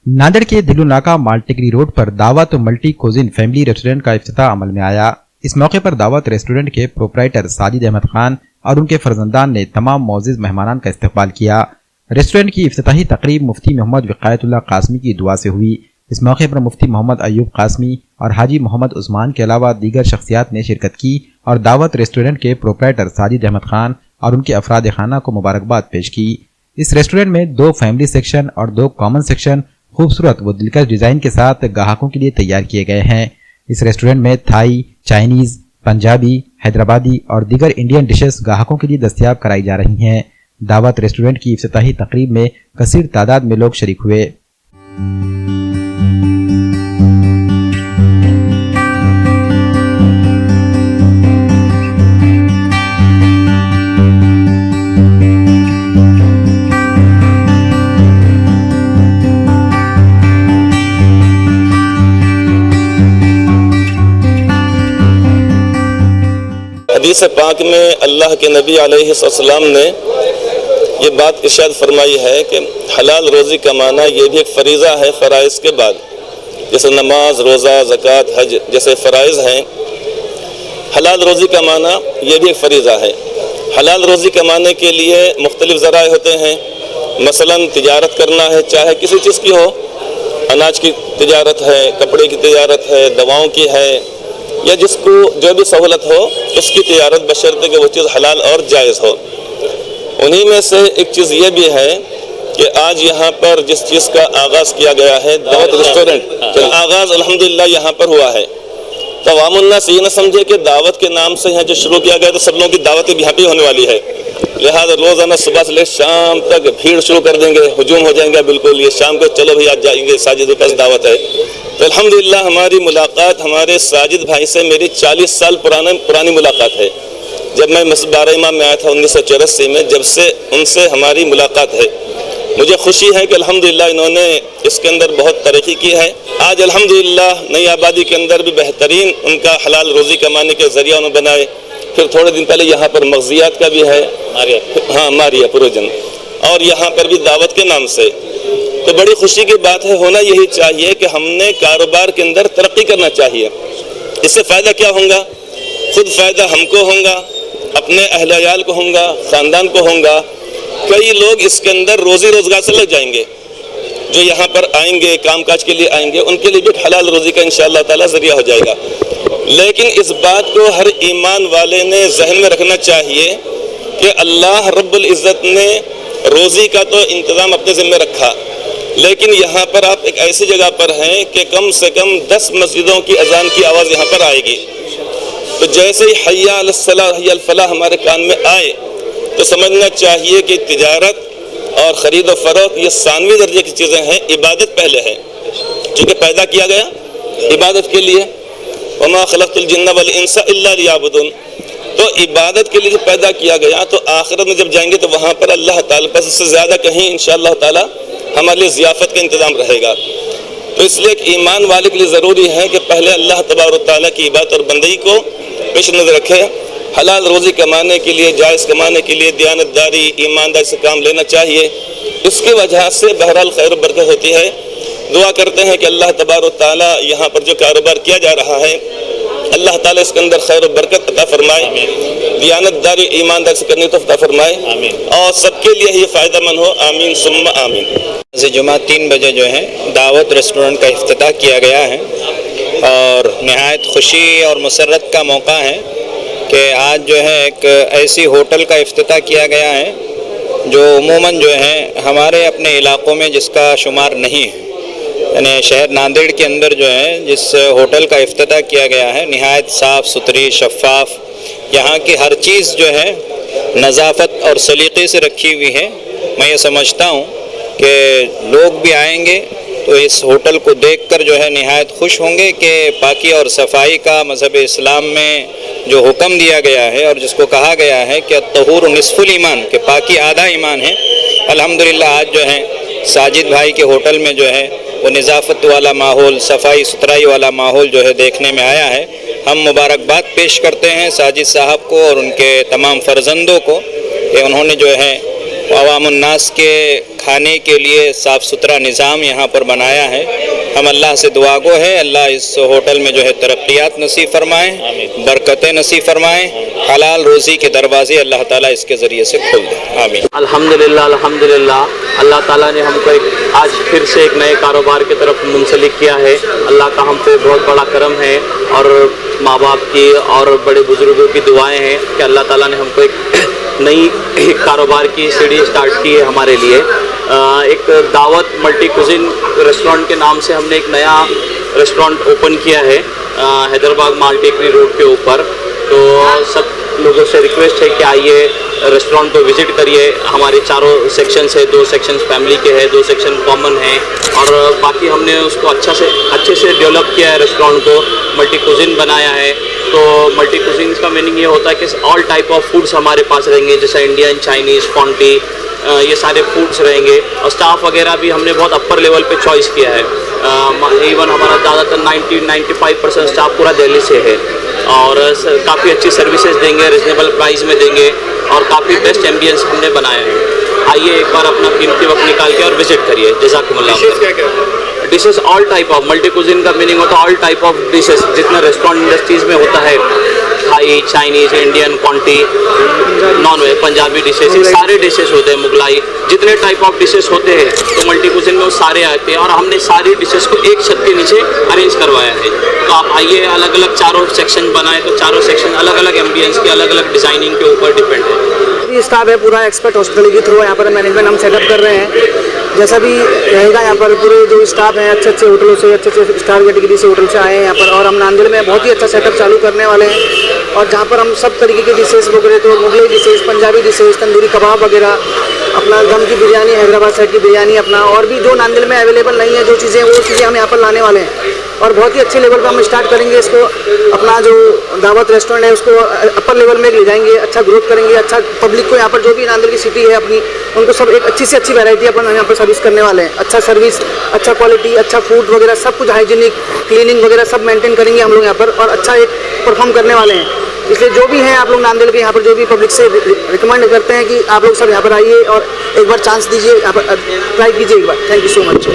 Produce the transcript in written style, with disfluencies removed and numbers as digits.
नांदेड़ के दिलुनाका मालटेकरी रोड पर दावत मल्टी कोजिन फैमिली रेस्टोरेंट का इफ्तिताह अमल में आया। इस मौके पर दावत रेस्टोरेंट के प्रोपराइटर साजिद अहमद खान और उनके फर्जंदान ने तमाम मौजूद मेहमानान का इस्तकबाल किया। रेस्टोरेंट की इफ्तिताही तकरीब मुफ्ती मोहम्मद विकायतुल्लाह कासमी की दुआ से हुई। इस मौके पर मुफ्ती मोहम्मद अयूब कासमी और हाजी मोहम्मद उस्मान के अलावा दीगर शख्सियात ने शिरकत की और दावत रेस्टोरेंट के प्रोपराइटर साजिद अहमद खान और उनके अफराद खाना को मुबारकबाद पेश की। इस रेस्टोरेंट में 2 फैमिली सेक्शन और 2 कॉमन सेक्शन खूबसूरत व दिलकश डिजाइन के साथ ग्राहकों के लिए तैयार किए गए हैं। इस रेस्टोरेंट में थाई, चाइनीज, पंजाबी, हैदराबादी और दीगर इंडियन डिशेस ग्राहकों के लिए दस्तयाब कराई जा रही हैं। दावत रेस्टोरेंट की इफ्तिताही तकरीब में कसीर तादाद में लोग शरीक हुए। हदीस पाक में अल्लाह के नबी अलैहिस्सलाम ने ये बात इरशाद फरमाई है कि हलाल रोज़ी कमाना ये भी एक फ़रीज़ा है फ़राइज़ के बाद। जैसे नमाज, रोज़ा, ज़कात, हज जैसे फ़राइज़ हैं, हलाल रोज़ी कमाना ये भी एक फ़रीज़ा है। हलाल रोज़ी कमाने के लिए मुख्तलिफ़ ज़राए होते हैं। मसलन तिजारत करना है, चाहे किसी चीज़ की हो, अनाज की तिजारत है, कपड़े की तिजारत है, दवाओं की है, या जिसको जो भी सहूलत हो उसकी तिजारत बशर्ते कि वो चीज़ हलाल और जायज़ हो। उन्हीं में से एक चीज़ ये भी है कि आज यहाँ पर जिस चीज़ का आगाज़ किया गया है, दावत रेस्टोरेंट का आगाज़ अल्हम्दुलिल्लाह यहाँ पर हुआ है। तो अवामुन्नास ये न समझे कि दावत के नाम से यहाँ जो शुरू किया गया तो सब लोगों की दावत यहाँ भी होने वाली है। लिहाजा रोज़ाना सुबह से ले शाम तक भीड़ शुरू कर देंगे, हुजूम हो जाएंगे। बिल्कुल ये शाम को चलो भैया जाएंगे, साजिद के पास दावत है। तो अल्हम्दुलिल्लाह हमारी मुलाकात हमारे साजिद भाई से मेरी 40 साल पुरानी मुलाकात है। जब मैं मस्जिद बारह इमाम में आया था 1984 में, जब से उनसे हमारी मुलाकात है। मुझे खुशी है कि अल्हम्दुलिल्लाह इन्होंने इसके अंदर बहुत तरक्की की है। आज अल्हम्दुलिल्लाह नई आबादी के अंदर भी बेहतरीन उनका हलाल रोज़ी कमाने के ज़रिया उन्होंने बनाए। फिर थोड़े दिन पहले यहाँ पर मग़ज़ियात का भी है, मारिया प्रोजन, और यहाँ पर भी दावत के नाम से। तो बड़ी खुशी की बात है। होना यही चाहिए कि हमने कारोबार के अंदर तरक्की करना चाहिए। इससे फ़ायदा क्या होगा? खुद फ़ायदा हमको होगा, अपने अहले अयाल को होगा, ख़ानदान को होगा। कई लोग इसके अंदर रोज़ी रोज़गार से लग जाएंगे। जो यहाँ पर आएंगे, कामकाज के लिए आएंगे, उनके लिए भी हलाल रोज़ी का इंशाअल्लाह ताला ज़रिया हो जाएगा। लेकिन इस बात को हर ईमान वाले ने जहन में रखना चाहिए कि अल्लाह रब्बुल इज़्ज़त ने रोज़ी का तो इंतज़ाम अपने ज़िम्मे रखा, लेकिन यहाँ पर आप एक ऐसी जगह पर हैं कि कम से कम 10 मस्जिदों की अजान की आवाज़ यहाँ पर आएगी। तो जैसे ही हय्या अलस सलाह हय्या अल फलाह हमारे कान में आए तो समझना चाहिए कि तिजारत और ख़रीद व फ़रोख्त ये सानवी दर्जे की चीज़ें हैं। इबादत पहले है, चूँकि पैदा किया गया इबादत के लिए। वमा खलक़तुल जिन्ना वल इंसा इल्ला लियाबुदून, तो इबादत के लिए पैदा किया गया। तो आखिरत में जब जाएंगे तो वहाँ पर अल्लाह ताला पास इससे ज़्यादा कहीं इंशाअल्लाह ताला हमारे लिए ज़ियाफ़त का इंतज़ाम रहेगा। तो इसलिए एक ईमान वाले के लिए ज़रूरी है कि पहले अल्लाह तबारक तआला की इबादत और बंदगी को पेश नज़र रखे। हलाल रोज़ी कमाने के लिए, जायज़ कमाने के लिए दयानतदारी, ईमानदारी से काम लेना चाहिए। इसकी वजह से बहरहाल खैर बरकत होती है। दुआ करते हैं कि अल्लाह तबारक तआला यहाँ पर जो कारोबार किया जा रहा है, अल्लाह ताला इसके अंदर खैर बरकत अता फरमाए, दयानतदारी ईमानदारी से करने तो अता फरमाए, और सबके लिए ये फ़ायदेमंद हो। आमीन सुम्मा आमीन। जुमा 3 बजे जो है दावत रेस्टोरेंट का इफ्तिताह किया गया है और नहायत खुशी और मुसर्रत का मौका है कि आज जो है एक ऐसी होटल का इफ्तिताह किया गया है जो उमूमन जो है हमारे अपने इलाक़ों में जिसका शुमार नहीं है। यानी शहर नांदेड़ के अंदर जो है जिस होटल का इफ्तिताह किया गया है, नहायत साफ़ सुथरी, शफ़ाफ़, यहाँ की हर चीज़ जो है नज़ाफ़त और सलीक़े से रखी हुई है। मैं ये समझता हूँ कि लोग भी आएंगे तो इस होटल को देखकर जो है नहायत खुश होंगे कि पाकी और सफाई का मज़हब इस्लाम में जो हुक्म दिया गया है और जिसको कहा गया है कि तहूर निस्फुल ईमान, कि पाकी आधा ईमान है। अल्हम्दुलिल्लाह आज जो है साजिद भाई के होटल में जो है वो निज़ाफ़त वाला माहौल, सफाई सुथराई वाला माहौल जो है देखने में आया है। हम मुबारकबाद पेश करते हैं साजिद साहब को और उनके तमाम फ़र्जंदों को कि उन्होंने जो है عوام الناس کے کھانے کے لیے صاف ستھرا نظام یہاں پر بنایا ہے. ہم اللہ سے دعا گو ہے اللہ اس ہوٹل میں جو ہے ترقیات نصیب فرمائیں, برکتیں نصیب فرمائیں, حلال روزی کے دروازے اللہ تعالیٰ اس کے ذریعے سے کھول دیں. آمین. الحمدللہ اللہ تعالیٰ نے ہم کو آج پھر سے ایک نئے کاروبار کی طرف منسلک کیا ہے. اللہ کا ہم پہ بہت بڑا کرم ہے اور ماں باپ کی اور بڑے بزرگوں کی دعائیں ہیں کہ اللہ تعالیٰ نے ہم کو ایک نئی کاروبار کی سیڑھی اسٹارٹ کی ہے ہمارے لیے. ایک دعوت ملٹی کوزین ریسٹورنٹ کے نام سے ہم نے ایک نیا ریسٹورنٹ اوپن کیا ہے حیدرآباد مال ٹیکری روڈ کے اوپر. تو سب لوگوں سے ریکویسٹ ہے کہ آئیے ریسٹورنٹ کو وزٹ کریے. ہمارے چاروں سیکشنز ہے, 2 سیکشنز فیملی کے ہیں, 2 سیکشن کامن ہیں, اور باقی ہم نے اس کو اچھے سے ڈیولپ کیا ہے. ریسٹورنٹ کو ملٹی کوزین بنایا ہے. تو ملٹی کوزین کا میننگ یہ ہوتا ہے کہ آل ٹائپ آف فوڈس ہمارے پاس رہیں گے, جیسے انڈین, چائنیز, کونٹی, یہ سارے فوڈس رہیں گے. اور اسٹاف وغیرہ بھی ہم نے بہت اپر لیول پہ چوائس کیا ہے. ایون ہمارا زیادہ تر 90-95% اسٹاف پورا دہلی سے ہے, اور کافی اچھی سروسز دیں گے, ریزنیبل پرائز میں دیں گے, اور کافی بیسٹ ایمبینس ہم نے بنایا ہے. آئیے ایک بار اپنا قیمتی وقت نکال کے اور وزٹ کریے. جزاکم اللہ. Dishes all type of, multi cuisine کا میننگ ہوتا ہے آل ٹائپ آف ڈشز, جتنا ریسٹورینٹ انڈسٹریز میں ہوتا ہے, تھائی, چائنیز, انڈین, کونٹی, نان ویج, پنجابی ڈشز, یہ سارے ڈشز ہوتے ہیں, مغلائی, جتنے ٹائپ آف ڈشز ہوتے ہیں تو ملٹی کوزین میں وہ سارے آتے ہیں. اور ہم نے ساری ڈشز کو ایک چھت کے نیچے ارینج کروایا ہے. تو آپ آئیے, الگ الگ چاروں سیکشن بنائے, تو چاروں سیکشن الگ الگ ایمبینس کے, الگ الگ ڈیزائننگ کے اوپر ڈیپینڈ ہے. اسٹاف ہے پورا ایکسپرٹ ہاسپٹل کے تھرو یہاں پر مینجمنٹ ہم سیٹ اپ کر رہے ہیں. جیسا بھی رہے گا یہاں پر پورے جو اسٹاف ہیں اچھے ہوٹلوں سے, اچھے اسٹار کیٹیگری سے ہوٹل سے آئے ہیں یہاں پر. اور ہم ناندیڑ میں بہت ہی اچھا سیٹ اپ چالو کرنے والے ہیں, اور جہاں پر ہم سب طریقے کی ڈشز وغیرہ, تو مغلئی ڈشز, پنجابی ڈشز, تندوری کباب وغیرہ, اپنا دم کی بریانی, حیدرآباد سائڈ کی بریانی اپنا, اور بھی جو ناندیڑ میں اویلیبل نہیں ہے جو چیزیں, وہ چیزیں ہم یہاں پر لانے والے ہیں. اور بہت ہی اچھے لیول پہ ہم اسٹارٹ کریں گے اس کو. اپنا جو دعوت ریسٹورینٹ ہے اس کو اپر لیول میں لے جائیں گے, اچھا گروتھ کریں گے. اچھا پبلک کو یہاں پر جو بھی ناندیڑ کی سٹی ہے اپنی, ان کو سب ایک اچھی سے اچھی ویرائٹی اپن یہاں پر سروس کرنے والے ہیں. اچھا سروس, اچھا کوالٹی, اچھا فوڈ وغیرہ سب کچھ ہائیجینک, کلیننگ وغیرہ سب مینٹین کریں گے ہم لوگ یہاں پر, اور اچھا ایک پرفارم کرنے والے ہیں. اس لیے جو بھی ہیں آپ لوگ ناندیڑ کے یہاں پر, جو بھی پبلک سے ریکمینڈ کرتے ہیں کہ آپ لوگ سب یہاں پر آئیے اور ایک بار چانس دیجیے, یہاں پر ٹرائی کیجیے ایک بار. Thank you so much.